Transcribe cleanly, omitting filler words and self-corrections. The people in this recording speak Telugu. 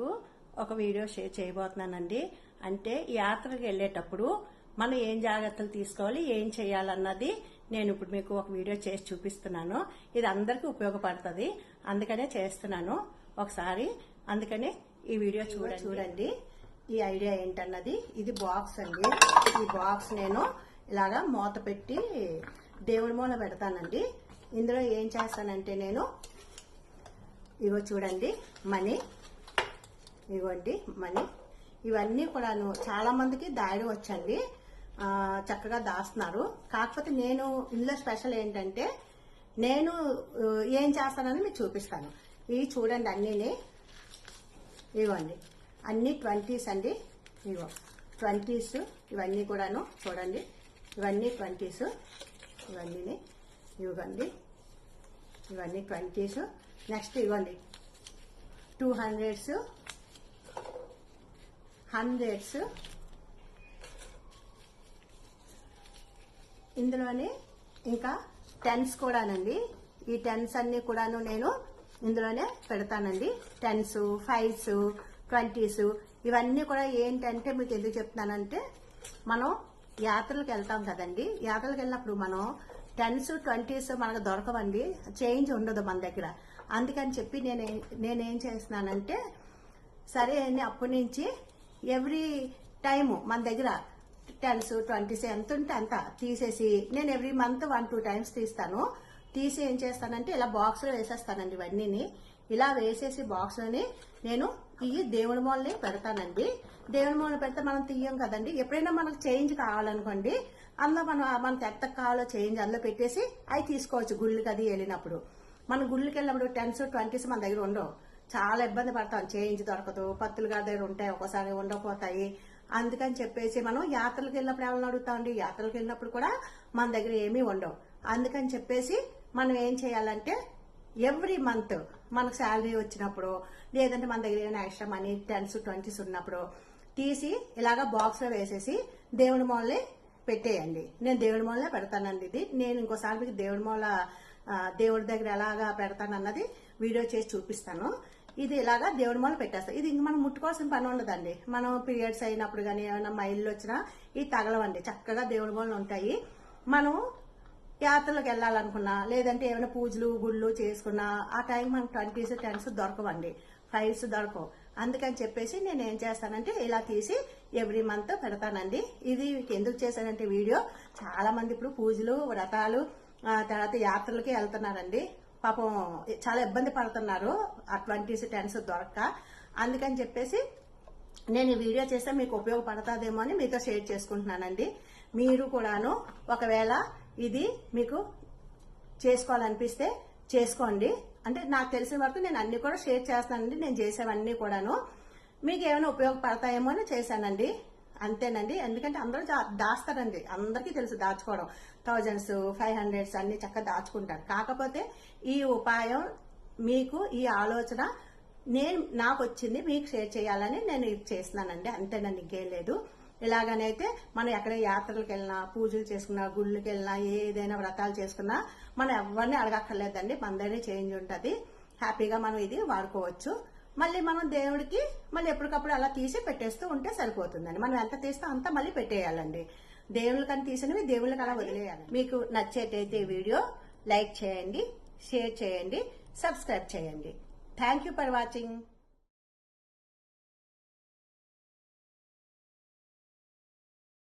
మీకు ఒక వీడియో షేర్ చేయబోతున్నానండి. అంటే యాత్రకు వెళ్ళేటప్పుడు మనం ఏం జాగ్రత్తలు తీసుకోవాలి, ఏం చేయాలన్నది నేను ఇప్పుడు మీకు ఒక వీడియో చేసి చూపిస్తున్నాను. ఇది అందరికీ ఉపయోగపడుతుంది, అందుకనే చేస్తున్నాను ఒకసారి. అందుకనే ఈ వీడియో చూడండి. ఈ ఐడియా ఏంటన్నది, ఇది బాక్స్ అండి. ఈ బాక్స్ నేను ఇలాగా మూత పెట్టి దేవుడి మూల పెడతానండి. ఇందులో ఏం చేస్తానంటే నేను ఇగో చూడండి, మనీ, ఇవ్వండి మనీ. ఇవన్నీ కూడాను చాలా మందికి దాయడం వచ్చండి, చక్కగా దాస్తున్నారు. కాకపోతే నేను ఇందులో స్పెషల్ ఏంటంటే నేను ఏం చేస్తానని మీకు చూపిస్తాను. ఇవి చూడండి, అన్నీని ఇవ్వండి, అన్ని 20s అండి. ఇగో 20s ఇవన్నీ కూడాను చూడండి, ఇవన్నీ 20s, ఇవన్నీ ఇవ్వండి, ఇవన్నీ 20s. నెక్స్ట్ ఇవ్వండి 200s, 100s. ఇందులోనే ఇంకా 10s కూడానండి. ఈ 10s అన్ని కూడాను నేను ఇందులోనే పెడతానండి. 10s, 5s, 20s ఇవన్నీ కూడా ఏంటంటే మీకు ఎందుకు చెప్తున్నానంటే, మనం యాత్రలకు వెళ్తాం కదండి. యాత్రలకు వెళ్ళినప్పుడు మనం 10s, 20s మనకు దొరకవండి, చేంజ్ ఉండదు మన దగ్గర. అందుకని చెప్పి నేనేం చేస్తున్నానంటే, సరే అని అప్పటి నుంచి ఎవ్రీ టైము మన దగ్గర 10s, 20s ఎంత ఉంటే అంత తీసేసి నేను ఎవ్రీ మంత్ 1-2 టైమ్స్ తీస్తాను. తీసి ఏం చేస్తానంటే ఇలా బాక్స్లో వేసేస్తానండి. ఇవన్నీ ఇలా వేసేసి బాక్స్లోని నేను ఈ దేవుడి మూలని పెడతానండి. దేవుడి మూల పెడితే మనం తీయం కదండి. ఎప్పుడైనా మనకు చేంజ్ కావాలనుకోండి, అందులో మనకు ఎంత కావాలో చేంజ్ అందులో పెట్టేసి అవి తీసుకోవచ్చు. గుళ్ళకి అది వెళ్ళినప్పుడు, మన గుళ్ళకి వెళ్ళినప్పుడు 10s, 20s మన దగ్గర ఉండవు, చాలా ఇబ్బంది పడతాం, చేంజ్ దొరకదు. పత్తులు గారి దగ్గర ఉంటాయి, ఒక్కోసారి ఉండకపోతాయి. అందుకని చెప్పేసి మనం యాత్రలకు వెళ్ళినప్పుడు ఏమైనా అడుగుతామండి. యాత్రలకు వెళ్ళినప్పుడు కూడా మన దగ్గర ఏమీ ఉండవు. అందుకని చెప్పేసి మనం ఏం చేయాలంటే ఎవ్రీ మంత్ మనకు శాలరీ వచ్చినప్పుడు, లేదంటే మన దగ్గర ఏమైనా ఎక్స్ట్రా మనీ 10s, 20s ఉన్నప్పుడు తీసి ఇలాగా బాక్స్ లో వేసేసి దేవుడి మూలనే పెట్టేయండి. నేను దేవుడి మూలనే పెడతానండి. ఇది నేను ఇంకోసారి మీకు దేవుడి దగ్గర ఎలాగా పెడతానన్నది వీడియో చేసి చూపిస్తాను. ఇది ఇలాగా దేవుడి మూల పెట్టేస్తాం. ఇది ఇంక మనం ముట్టుకోవాల్సిన పని ఉండదండి. మనం పీరియడ్స్ అయినప్పుడు కానీ ఏమైనా మైళ్ళు వచ్చినా ఇవి తగలవండి, చక్కగా దేవుడి మూలలు ఉంటాయి. మనం యాత్రలకు వెళ్ళాలనుకున్నా, లేదంటే ఏమైనా పూజలు గుళ్ళు చేసుకున్నా ఆ టైం మనకు 20s, 10s దొరకవండి, 5s దొరకవు. అందుకని చెప్పేసి నేను ఏం చేస్తానంటే ఇలా తీసి ఎవ్రీ మంత్ పెడతానండి. ఇది ఎందుకు చేశానంటే వీడియో, చాలా మంది ఇప్పుడు పూజలు వ్రతాలు తర్వాత యాత్రలకి వెళ్తున్నారండి. పాపం చాలా ఇబ్బంది పడుతున్నారు ఆ 20s, 10s దొరక్క. అందుకని చెప్పేసి నేను ఈ వీడియో చేస్తే మీకు ఉపయోగపడుతుందేమో అని మీతో షేర్ చేసుకుంటున్నానండి. మీరు కూడాను ఒకవేళ ఇది మీకు చేసుకోవాలనిపిస్తే చేసుకోండి. అంటే నాకు తెలిసిన వరకు నేను అన్ని కూడా షేర్ చేస్తానండి. నేను చేసేవన్నీ కూడాను మీకు ఏమైనా ఉపయోగపడతాయేమో అని చేశానండి, అంతేనండి. ఎందుకంటే అందరూ దాస్తారండి, అందరికీ తెలుసు దాచుకోవడం. 1000s, 500s అన్ని చక్కగా దాచుకుంటారు. కాకపోతే ఈ ఉపాయం మీకు, ఈ ఆలోచన నాకు వచ్చింది, మీకు షేర్ చేయాలని నేను ఇది చేస్తున్నానండి, అంతేనండి, ఇంకేం లేదు. ఇలాగనైతే మనం ఎక్కడ యాత్రలకు వెళ్ళినా, పూజలు చేసుకున్నా, గుళ్ళకి వెళ్ళినా, ఏదైనా వ్రతాలు చేసుకున్నా మనం ఎవరిని అడగక్కర్లేదండి, మన దగ్గర చేంజ్ ఉంటుంది. హ్యాపీగా మనం ఇది వాడుకోవచ్చు. మళ్ళీ మనం దేవుడికి మళ్ళీ ఎప్పటికప్పుడు అలా తీసి పెట్టేస్తూ ఉంటే సరిపోతుందండి. మనం ఎంత తీస్తే అంత మళ్ళీ పెట్టేయాలండి. దేవుళ్ళకని తీసినవి దేవుళ్ళకి అలా వదిలేయాలి. మీకు నచ్చేటైతే వీడియో లైక్ చేయండి, షేర్ చేయండి, సబ్స్క్రైబ్ చేయండి. Thank you for watching.